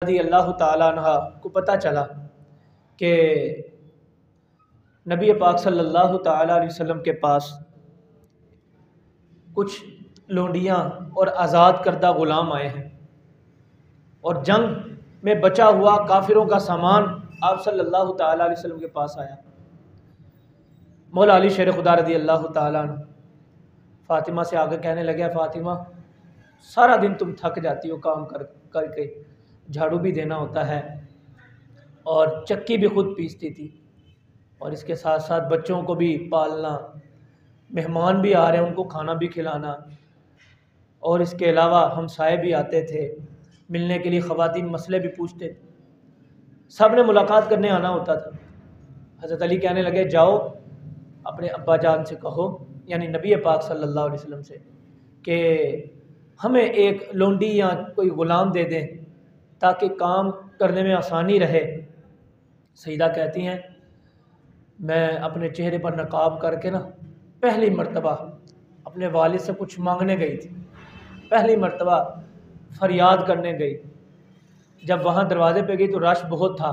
रज़ी अल्लाह ताला अन्हा को पता चला कि नबी पाक सल्लल्लाहु ताला अलैहि वसल्लम के पास कुछ लोंडियाँ और आज़ाद करदा ग़ुलाम आए हैं और जंग में बचा हुआ काफिरों का सामान आप सल्लल्लाहु ताला अलैहि वसल्लम के पास आया। मौला अली शेर खुदा रज़ी अल्लाह ताला अन्हु फ़ातिमा से आगे कहने लगे, फ़ातिमा सारा दिन तुम थक जाती हो, काम करके झाड़ू भी देना होता है और चक्की भी खुद पीसती थी और इसके साथ साथ बच्चों को भी पालना, मेहमान भी आ रहे हैं उनको खाना भी खिलाना, और इसके अलावा हमसाए भी आते थे मिलने के लिए, ख़वातीन मसले भी पूछते थे, सब ने मुलाकात करने आना होता था। हज़रत अली कहने लगे, जाओ अपने अब्बा जान से कहो, यानी नबी पाक सल्लल्लाहु अलैहि वसल्लम से, कि हमें एक लोंडी या कोई ग़ुलाम दे दें ताकि काम करने में आसानी रहे। सईदा कहती हैं, मैं अपने चेहरे पर नकाब करके ना पहली मर्तबा अपने वालिद से कुछ मांगने गई थी, पहली मर्तबा फरियाद करने गई। जब वहाँ दरवाज़े पे गई तो रश बहुत था।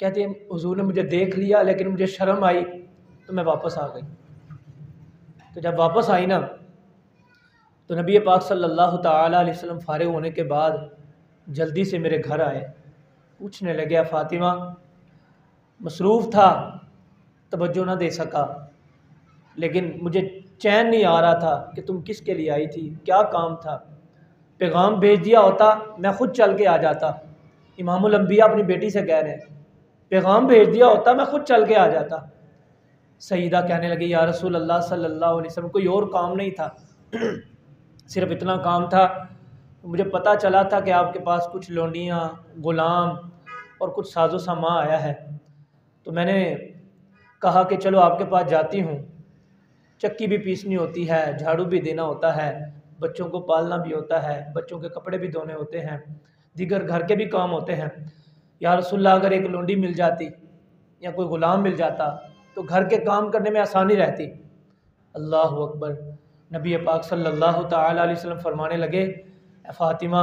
कहती है हुजूर ने मुझे देख लिया लेकिन मुझे शर्म आई तो मैं वापस आ गई। तो जब वापस आई ना तो नबी पाक सल्लल्लाहु ताला अलैहि वसल्लम फारिग होने के बाद जल्दी से मेरे घर आए, पूछने लगे, फ़ातिमा मसरूफ़ था, तवज्जो ना दे सका, लेकिन मुझे चैन नहीं आ रहा था कि तुम किसके लिए आई थी, क्या काम था। पैगाम भेज दिया होता मैं ख़ुद चल के आ जाता। इमामुल अंबिया अपनी बेटी से कह रहे हैं, पैगाम भेज दिया होता मैं ख़ुद चल के आ जाता। सईदा कहने लगी, या रसूल अल्लाह सल्लल्लाहु अलैहि वसल्लम कोई और काम नहीं था, सिर्फ इतना काम था। मुझे पता चला था कि आपके पास कुछ लोंडियाँ, ग़ुलाम और कुछ साजो सामान आया है, तो मैंने कहा कि चलो आपके पास जाती हूँ। चक्की भी पीसनी होती है, झाड़ू भी देना होता है, बच्चों को पालना भी होता है, बच्चों के कपड़े भी धोने होते हैं, दीगर घर के भी काम होते हैं। या रसूलल्लाह अगर एक लोंडी मिल जाती या कोई ग़ुलाम मिल जाता तो घर के काम करने में आसानी रहती। अल्लाह अकबर। नबी पाक सल्लल्लाहु ताला अलैहि वसल्लम फरमाने लगे, फ़ातिमा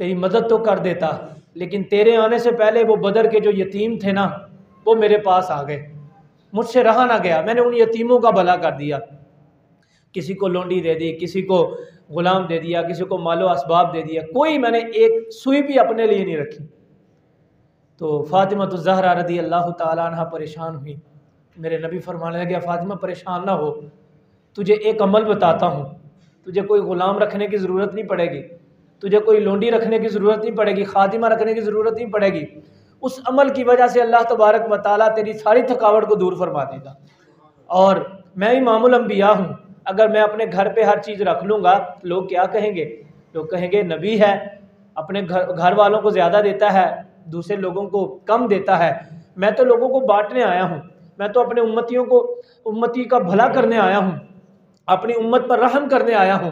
तेरी मदद तो कर देता, लेकिन तेरे आने से पहले वो बदर के जो यतीम थे ना वो मेरे पास आ गए, मुझसे रहा ना गया, मैंने उन यतीमों का भला कर दिया। किसी को लोंडी दे दी, किसी को ग़ुलाम दे दिया, किसी को मालो असबाब दे दिया, कोई मैंने एक सुई भी अपने लिए नहीं रखी। तो फ़ातिमा तो ज़हरा रज़ी अल्लाह ताला अन्हा परेशान हुई। मेरे नबी फरमाने लगे, फ़ातिमा परेशान ना हो, तुझे एक अमल बताता हूँ, तुझे कोई ग़ुलाम रखने की ज़रूरत नहीं पड़ेगी, तुझे कोई लोंडी रखने की ज़रूरत नहीं पड़ेगी, खातिमा रखने की ज़रूरत नहीं पड़ेगी। उस अमल की वजह से अल्लाह तबारक व तआला तेरी सारी थकावट को दूर फरमा देगा। और मैं इमामुल अंबिया हूँ, अगर मैं अपने घर पे हर चीज़ रख लूँगा तो लोग क्या कहेंगे? लोग कहेंगे नबी है, अपने घर वालों को ज़्यादा देता है, दूसरे लोगों को कम देता है। मैं तो लोगों को बांटने आया हूँ, मैं तो अपने उम्मती का भला करने आया हूँ, अपनी उम्मत पर रहम करने आया हूँ।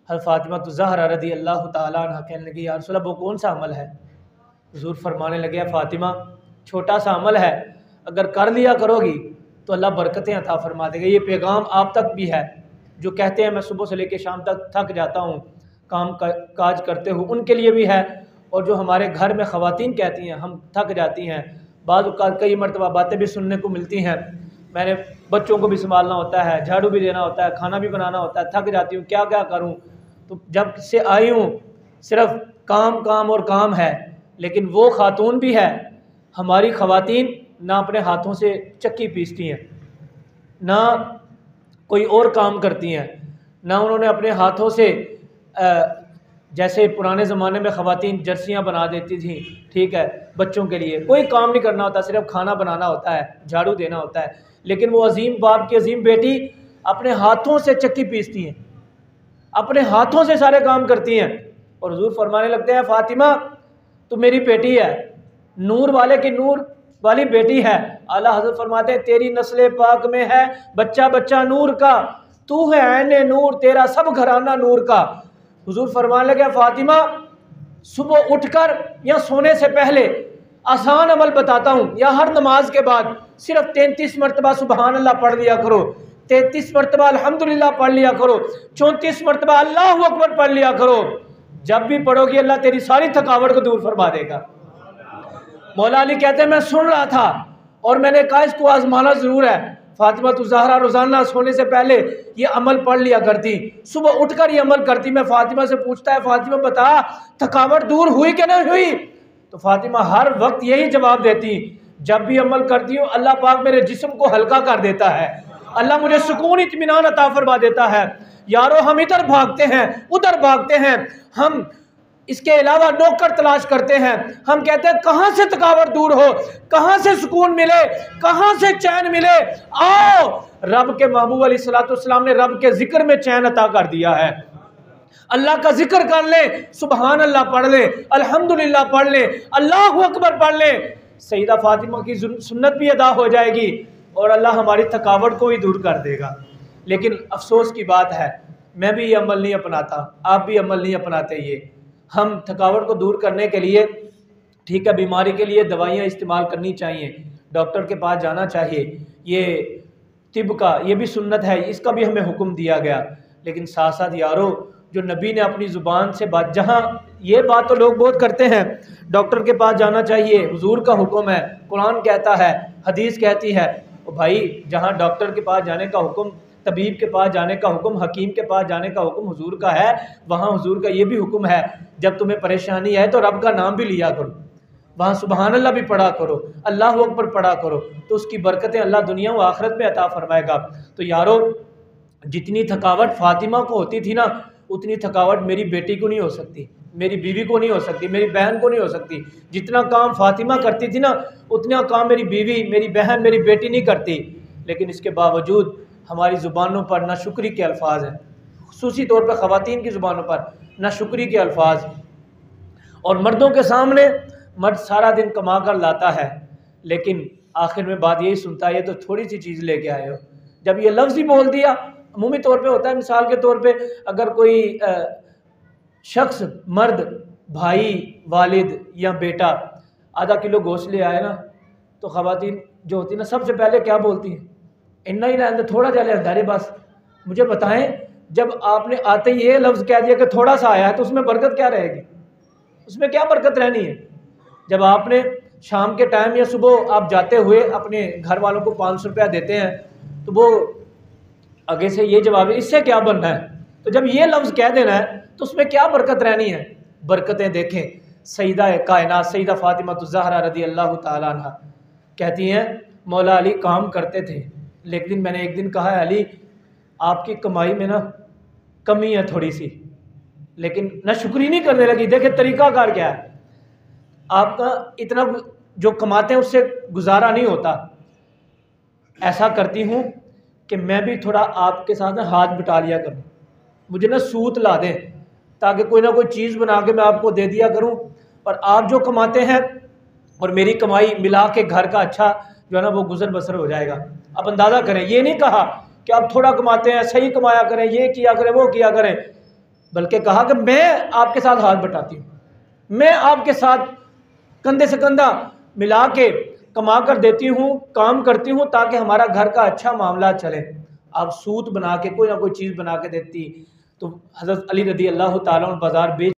हज़रत फ़ातिमा तो ज़हरा रज़ी अल्लाह ताला अन्हा कहने लगी, या रसूल अल्लाह वो कौन सा अमल है? हुज़ूर फरमाने लगे, फ़ातिमा छोटा सा अमल है, अगर कर लिया करोगी तो अल्लाह बरकतें अता फरमा देगा। ये पैगाम आप तक भी है, जो कहते हैं मैं सुबह से लेकर शाम तक थक जाता हूँ काम काज करते हुए, उनके लिए भी है। और जो हमारे घर में ख़वातीन कहती हैं हम थक जाती हैं, बाद कई मरतबा बातें भी सुनने को मिलती हैं, मैंने बच्चों को भी संभालना होता है, झाड़ू भी देना होता है, खाना भी बनाना होता है, थक जाती हूँ, क्या क्या करूँ। तो जब से आई हूँ सिर्फ काम काम और काम है, लेकिन वो खातून भी है, हमारी ख़वातीन ना अपने हाथों से चक्की पीसती हैं, ना कोई और काम करती हैं, ना उन्होंने अपने हाथों से जैसे पुराने ज़माने में ख़वातीन जर्सियाँ बना देती थी, ठीक है, बच्चों के लिए कोई काम नहीं करना होता, सिर्फ खाना बनाना होता है, झाड़ू देना होता है। लेकिन वो अजीम बाप की अजीम बेटी अपने हाथों से चक्की पीसती हैं, अपने हाथों से सारे काम करती हैं। और हुज़ूर फरमाने लगते हैं, फ़ातिमा तो मेरी बेटी है, नूर वाले की नूर वाली बेटी है। आला हज़रत फरमाते हैं, तेरी नस्ल पाक में है बच्चा बच्चा नूर का, तू है ऐने नूर, तेरा सब घराना नूर का। हुज़ूर फरमाने लगे, फ़ातिमा सुबह उठकर या सोने से पहले आसान अमल बताता हूँ, या हर नमाज के बाद सिर्फ 33 मरतबा सुबहान अल्लाह पढ़ लिया करो, 33 मरतबा अल्हम्दुलिल्लाह पढ़ लिया करो, 34 मरतबा अल्लाहु अकबर पढ़ लिया करो। जब भी पढ़ोगी अल्लाह तेरी सारी थकावट को दूर फरमा देगा। मौला अली कहते हैं मैं सुन रहा था और मैंने कहा इसको आजमाना ज़रूर है। फातिमा ज़हरा रोज़ाना सोने से पहले ये अमल पढ़ लिया करती, सुबह उठकर ये अमल करती। मैं फातिमा से पूछता है फातिमा बता थकावट दूर हुई कि नहीं हुई? तो फातिमा हर वक्त यही जवाब देती, जब भी अमल करती हूँ अल्लाह पाक मेरे जिस्म को हल्का कर देता है, अल्लाह मुझे सुकून इत्मीनान अता फरमा देता है। यारो हम इधर भागते हैं उधर भागते हैं, हम इसके अलावा नौकर तलाश करते हैं। हम कहते हैं कहाँ से थकावट दूर हो, कहाँ से सुकून मिले, कहाँ से चैन मिले। आओ, रब के महबूब अलैहिस्सलाम ने रब के जिक्र में चैन अता कर दिया है। अल्लाह का जिक्र कर ले, सुबहान अल्लाह पढ़ ले, अल्हम्दुलिल्लाह पढ़ ले, अल्लाहु अकबर पढ़ ले, सईदा फातिमा की सुन्नत भी अदा हो जाएगी और अल्लाह हमारी थकावट को भी दूर कर देगा। लेकिन अफसोस की बात है मैं भी ये अमल नहीं अपनाता, आप भी अमल नहीं अपनाते। ये हम थकावट को दूर करने के लिए, ठीक है, बीमारी के लिए दवाइयाँ इस्तेमाल करनी चाहिए, डॉक्टर के पास जाना चाहिए, ये तिब का ये भी सुन्नत है, इसका भी हमें हुक्म दिया गया। लेकिन साथ साथ यारो जो नबी ने अपनी ज़ुबान से बात, जहाँ ये बात तो लोग बहुत करते हैं, डॉक्टर के पास जाना चाहिए, हुजूर का हुक्म है, कुरान कहता है, हदीस कहती है। और भाई जहाँ डॉक्टर के पास जाने का हुक्म, तबीब के पास जाने का हुक्म, हकीम के पास जाने का हुक्म हुजूर का है, वहाँ हुजूर का ये भी हुक्म है जब तुम्हें परेशानी है तो रब का नाम भी लिया करो, वहाँ सुबहान अल्लाह भी पढ़ा करो, अल्लाह अकबर पढ़ा करो, तो उसकी बरकतें अल्लाह दुनिया व आखिरत में अता फरमाएगा। तो यारो जितनी थकावट फातिमा को होती थी ना, उतनी थकावट मेरी बेटी को नहीं हो सकती, मेरी बीवी को नहीं हो सकती, मेरी बहन को नहीं हो सकती। जितना काम फातिमा करती थी ना, उतना काम मेरी बीवी, मेरी बहन, मेरी बेटी नहीं करती। लेकिन इसके बावजूद हमारी ज़ुबानों पर नाशुक्री के अल्फाज हैं, खुसूसी तौर पर ख़वातीन की ज़ुबानों पर नाशुक्री के अल्फाज। और मर्दों के सामने मर्द सारा दिन कमा कर लाता है, लेकिन आखिर में बात यही सुनता है ये तो थोड़ी सी चीज़ लेके आए हो। जब ये लफ्ज़ ही बोल दिया, अमूमी तौर पे होता है, मिसाल के तौर पे अगर कोई शख्स, मर्द, भाई, वालिद या बेटा आधा किलो गोश्त ले आए ना, तो ख़वातीन जो होती है ना सबसे पहले क्या बोलती हैं, इन्ना ही ना थोड़ा जा ले, बस। मुझे बताएं, जब आपने आते ही ये लफ्ज़ कह दिया कि थोड़ा सा आया है, तो उसमें बरकत क्या रहेगी? उसमें क्या बरकत रहनी है? जब आपने शाम के टाइम या सुबह आप जाते हुए अपने घर वालों को 500 रुपया देते हैं, तो वो आगे से ये जवाब है इससे क्या बनना है? तो जब ये लफ्ज़ कह देना है तो उसमें क्या बरकत रहनी है? बरकतें देखें, सईदा कायनात सईदा फातिमा ज़हरा रज़ी अल्लाह ताला अन्हा कहती हैं मौला अली काम करते थे, लेकिन मैंने एक दिन कहा है अली आपकी कमाई में ना कमी है थोड़ी सी, लेकिन ना शुक्री नहीं करने लगी। देखे तरीक़ाकार क्या है, आपका इतना जो कमाते हैं उससे गुजारा नहीं होता। ऐसा करती हूँ कि मैं भी थोड़ा आपके साथ ना हाथ बटा लिया करूँ, मुझे ना सूत ला दें ताकि कोई ना कोई चीज़ बना के मैं आपको दे दिया करूँ, और आप जो कमाते हैं और मेरी कमाई मिला के घर का अच्छा जो है ना वो गुजर बसर हो जाएगा। आप अंदाज़ा करें, ये नहीं कहा कि आप थोड़ा कमाते हैं सही कमाया करें, ये किया करें वो किया करें, बल्कि कहा कि मैं आपके साथ हाथ बटाती हूँ, मैं आपके साथ कंधे से कंधा मिला के कमा कर देती हूँ, काम करती हूँ ताकि हमारा घर का अच्छा मामला चले। आप सूत बना के कोई ना कोई चीज़ बना के देती तो हज़रत अली रज़ी अल्लाह ताला अन्हु बाज़ार बेच